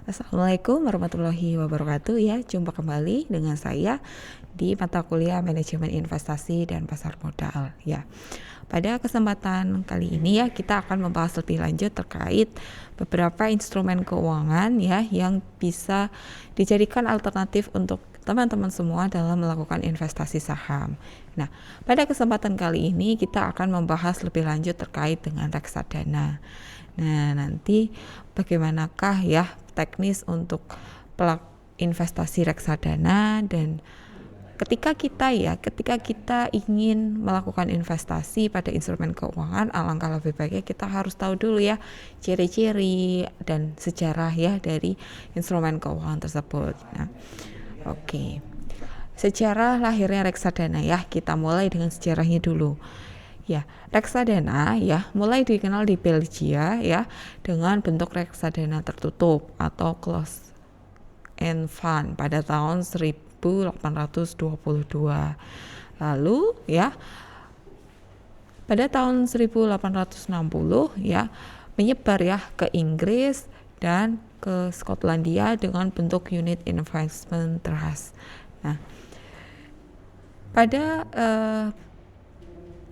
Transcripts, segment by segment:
Assalamualaikum warahmatullahi wabarakatuh ya. Jumpa kembali dengan saya di mata kuliah Manajemen Investasi dan Pasar Modal ya. Pada kesempatan kali ini ya kita akan membahas lebih lanjut terkait beberapa instrumen keuangan ya yang bisa dijadikan alternatif untuk teman-teman semua dalam melakukan investasi saham. Nah, pada kesempatan kali ini kita akan membahas lebih lanjut terkait dengan reksadana. Nah, nanti bagaimanakah ya teknis untuk investasi reksadana, dan ketika kita ingin melakukan investasi pada instrumen keuangan, alangkah lebih baiknya kita harus tahu dulu ya ciri-ciri dan sejarah ya dari instrumen keuangan tersebut. Nah, oke. Sejarah lahirnya reksadana ya, kita mulai dengan sejarahnya dulu. Ya, reksadana ya mulai dikenal di Belgia ya dengan bentuk reksadana tertutup atau closed end fund pada tahun 1822. Lalu ya pada tahun 1860 ya menyebar ya ke Inggris dan ke Skotlandia dengan bentuk unit investment trust. Nah, pada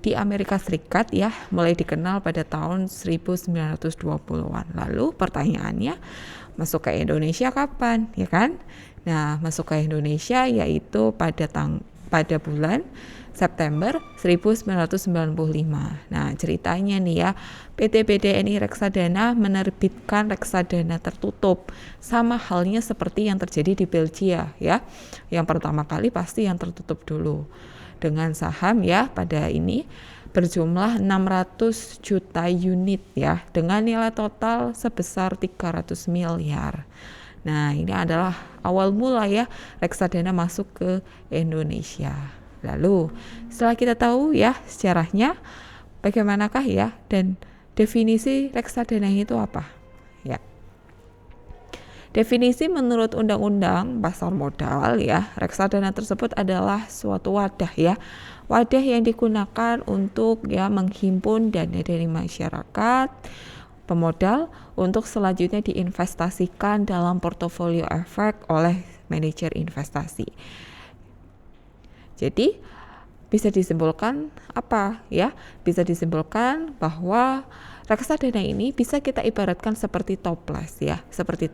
di Amerika Serikat ya mulai dikenal pada tahun 1920-an. Lalu pertanyaannya, masuk ke Indonesia kapan, ya kan? Nah, masuk ke Indonesia yaitu pada bulan September 1995. Nah, ceritanya nih ya, PT BDNI Reksadana menerbitkan reksadana tertutup, sama halnya seperti yang terjadi di Belgia ya. Yang pertama kali pasti yang tertutup dulu, dengan saham ya pada ini berjumlah 600 juta unit ya dengan nilai total sebesar 300 miliar. Nah, ini adalah awal mula ya reksadana masuk ke Indonesia. Lalu setelah kita tahu ya sejarahnya, bagaimanakah ya dan definisi reksadana itu apa? Ya. Definisi menurut Undang-Undang Pasar Modal ya, reksadana tersebut adalah suatu wadah ya. Wadah yang digunakan untuk ya menghimpun dana dari masyarakat pemodal untuk selanjutnya diinvestasikan dalam portofolio efek oleh manajer investasi. Jadi bisa disimpulkan apa ya? Bisa disimpulkan bahwa reksadana ini bisa kita ibaratkan seperti toples ya, seperti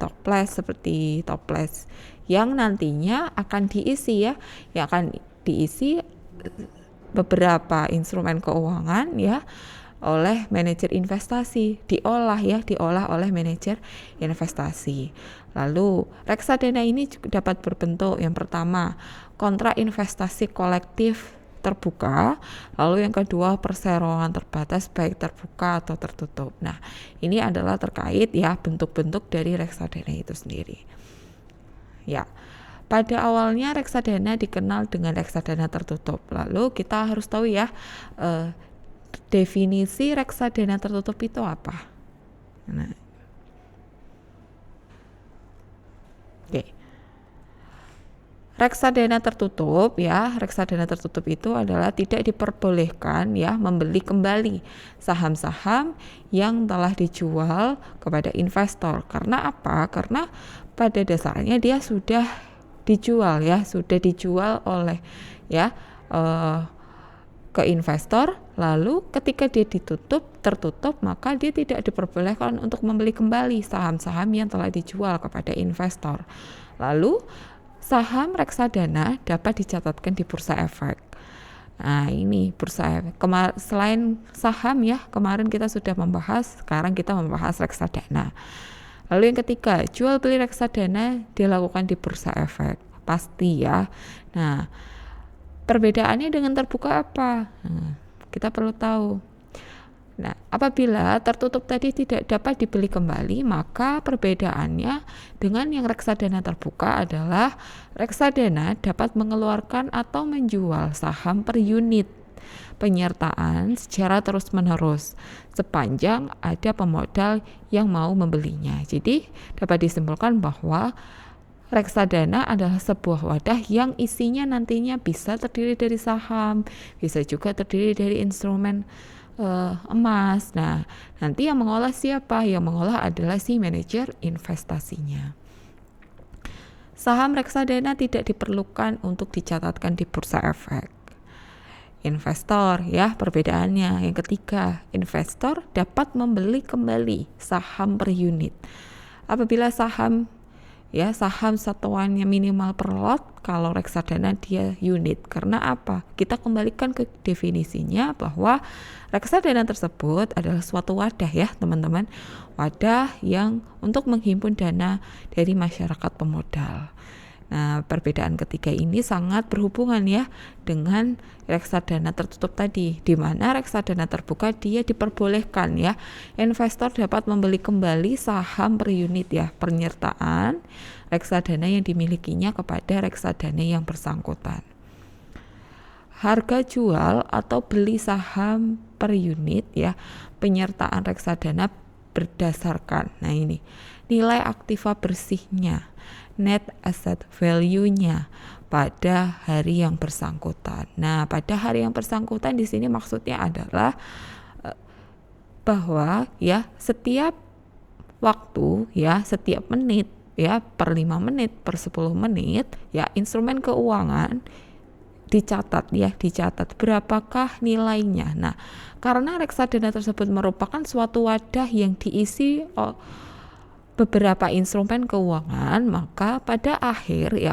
toples yang nantinya akan diisi ya, yang akan diisi beberapa instrumen keuangan ya oleh manajer investasi, diolah oleh manajer investasi. Lalu reksadana ini juga dapat berbentuk yang pertama kontrak investasi kolektif terbuka, lalu yang kedua perseroan terbatas baik terbuka atau tertutup. Nah, ini adalah terkait ya bentuk-bentuk dari reksadana itu sendiri. Ya, pada awalnya reksadana dikenal dengan reksadana tertutup. Lalu kita harus tahu ya definisi reksadana tertutup itu apa. Nah, oke. Reksadana tertutup itu adalah tidak diperbolehkan ya membeli kembali saham-saham yang telah dijual kepada investor. Karena apa? Karena pada dasarnya dia sudah dijual oleh ya ke investor. Lalu ketika dia tertutup, maka dia tidak diperbolehkan untuk membeli kembali saham-saham yang telah dijual kepada investor. Lalu saham reksadana dapat dicatatkan di bursa efek. Nah, ini bursa efek. Selain saham ya, kemarin kita sudah membahas, sekarang kita membahas reksadana. Lalu yang ketiga, jual beli reksadana dilakukan di bursa efek. Pasti ya. Nah, perbedaannya dengan terbuka apa? Kita perlu tahu. Nah, apabila tertutup tadi tidak dapat dibeli kembali, maka perbedaannya dengan yang reksadana terbuka adalah reksadana dapat mengeluarkan atau menjual saham per unit penyertaan secara terus-menerus sepanjang ada pemodal yang mau membelinya. Jadi, dapat disimpulkan bahwa reksadana adalah sebuah wadah yang isinya nantinya bisa terdiri dari saham, bisa juga terdiri dari instrumen emas. Nah, nanti yang mengolah siapa? Yang mengolah adalah si manajer investasinya. Saham reksadana tidak diperlukan untuk dicatatkan di bursa efek. Investor, ya, perbedaannya. Yang ketiga, investor dapat membeli kembali saham per unit. Apabila saham satuannya minimal per lot, kalau reksadana dia unit. Karena apa? Kita kembalikan ke definisinya bahwa reksadana tersebut adalah suatu wadah, ya teman-teman, wadah yang untuk menghimpun dana dari masyarakat pemodal. Nah, perbedaan ketiga ini sangat berhubungan, ya, dengan reksadana tertutup tadi, di mana reksadana terbuka dia diperbolehkan, ya, investor dapat membeli kembali saham per unit, ya, penyertaan reksadana yang dimilikinya kepada reksadana yang bersangkutan. Harga jual atau beli saham per unit, ya, penyertaan reksadana berdasarkan nilai aktiva bersihnya, net asset value-nya pada hari yang bersangkutan. Nah, pada hari yang bersangkutan di sini maksudnya adalah bahwa, ya, setiap waktu, ya, setiap menit, ya, per 5 menit, per 10 menit, ya, instrumen keuangan dicatat berapakah nilainya. Nah, karena reksadana tersebut merupakan suatu wadah yang diisi beberapa instrumen keuangan, maka pada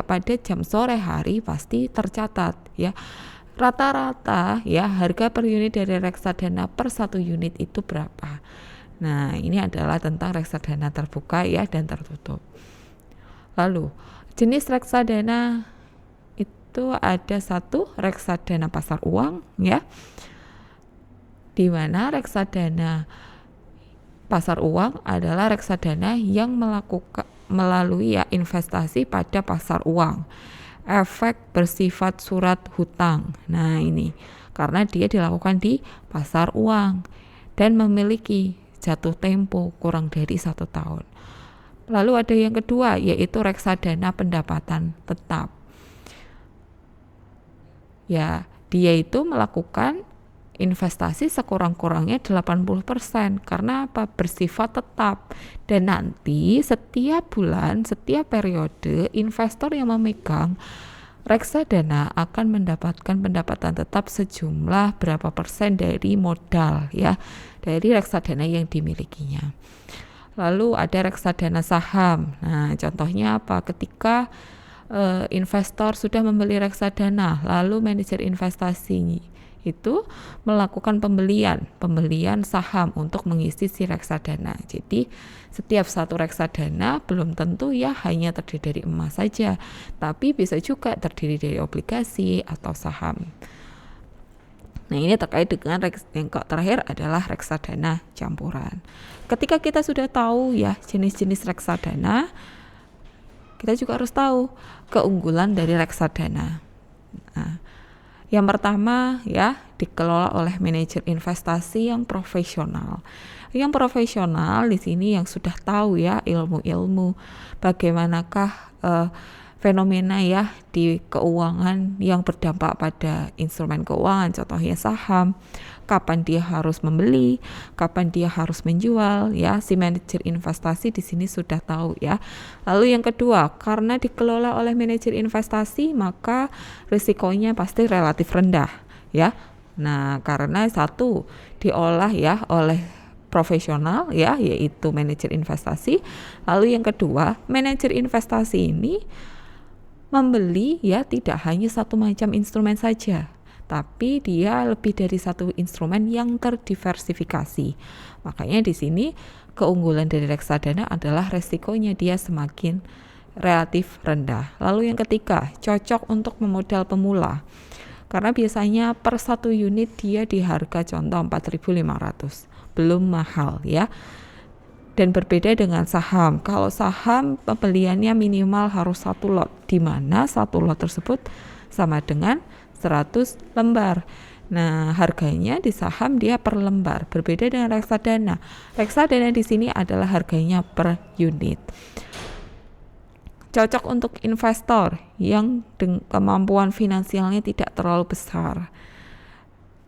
pada jam sore hari pasti tercatat, ya, rata-rata, ya, harga per unit dari reksadana per 1 unit itu berapa. Nah, ini adalah tentang reksadana terbuka, ya, dan tertutup. Lalu jenis reksadana itu ada satu, reksadana pasar uang, ya, di mana reksadana pasar uang adalah reksadana yang melalui, ya, investasi pada pasar uang. Efek bersifat surat hutang. Nah, ini karena dia dilakukan di pasar uang dan memiliki jatuh tempo kurang dari 1 tahun. Lalu ada yang kedua, yaitu reksadana pendapatan tetap. Ya, dia itu melakukan investasi sekurang-kurangnya 80%. Karena apa? Bersifat tetap. Dan nanti setiap bulan, setiap periode, investor yang memegang reksadana akan mendapatkan pendapatan tetap sejumlah berapa persen dari modal, ya, dari reksadana yang dimilikinya. Lalu ada reksadana saham. Nah, contohnya apa? Ketika investor sudah membeli reksadana, lalu manajer investasi itu melakukan pembelian saham untuk mengisi si reksadana. Jadi setiap satu reksadana belum tentu, ya, hanya terdiri dari emas saja, tapi bisa juga terdiri dari obligasi atau saham. Nah, ini terkait dengan yang terakhir adalah reksadana campuran. Ketika kita sudah tahu, ya, jenis-jenis reksadana, kita juga harus tahu keunggulan dari reksadana. Nah, yang pertama, ya, dikelola oleh manajer investasi yang profesional. Yang profesional di sini yang sudah tahu, ya, ilmu-ilmu bagaimanakah fenomena, ya, di keuangan yang berdampak pada instrumen keuangan, contohnya saham, kapan dia harus membeli, kapan dia harus menjual, ya, si manajer investasi di sini sudah tahu, ya. Lalu yang kedua, karena dikelola oleh manajer investasi, maka risikonya pasti relatif rendah, ya. Nah, karena satu diolah, ya, oleh profesional, ya, yaitu manajer investasi. Lalu yang kedua, manajer investasi ini membeli, ya, tidak hanya satu macam instrumen saja, tapi dia lebih dari satu instrumen yang terdiversifikasi. Makanya di sini keunggulan dari reksadana adalah resikonya dia semakin relatif rendah. Lalu yang ketiga, cocok untuk memodal pemula. Karena biasanya per 1 unit dia di harga contoh 4.500, belum mahal, ya. Dan berbeda dengan saham. Kalau saham pembeliannya minimal harus 1 lot, di mana 1 lot tersebut sama dengan 100 lembar. Nah, harganya di saham dia per lembar. Berbeda dengan reksadana. Reksadana di sini adalah harganya per unit. Cocok untuk investor yang kemampuan finansialnya tidak terlalu besar.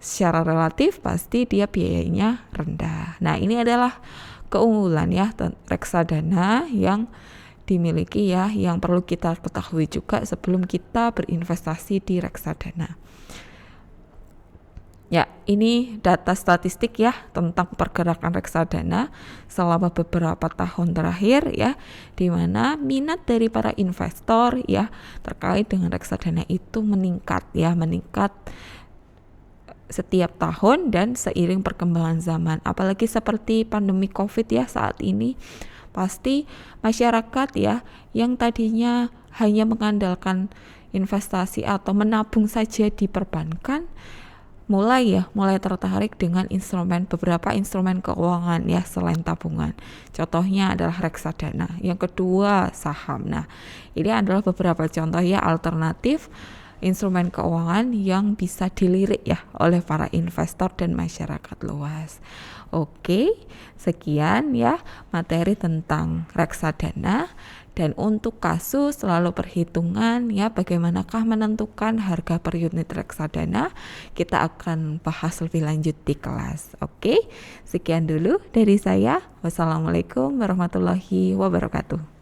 Secara relatif pasti dia biayanya rendah. Nah, ini adalah keunggulan, ya, reksadana yang dimiliki ya, yang perlu kita ketahui juga sebelum kita berinvestasi di reksadana. Ya, ini data statistik ya tentang pergerakan reksadana selama beberapa tahun terakhir ya, di mana minat dari para investor ya terkait dengan reksadana itu meningkat setiap tahun dan seiring perkembangan zaman. Apalagi seperti pandemi Covid ya saat ini, pasti masyarakat ya yang tadinya hanya mengandalkan investasi atau menabung saja di perbankan mulai tertarik dengan beberapa instrumen keuangan ya selain tabungan. Contohnya adalah reksadana. Yang kedua saham. Nah, ini adalah beberapa contoh ya alternatif instrumen keuangan yang bisa dilirik ya oleh para investor dan masyarakat luas. Oke, sekian ya materi tentang reksadana. Dan untuk kasus selalu perhitungan ya bagaimanakah menentukan harga per unit reksadana, kita akan bahas lebih lanjut di kelas. Oke, sekian dulu dari saya. Wassalamualaikum warahmatullahi wabarakatuh.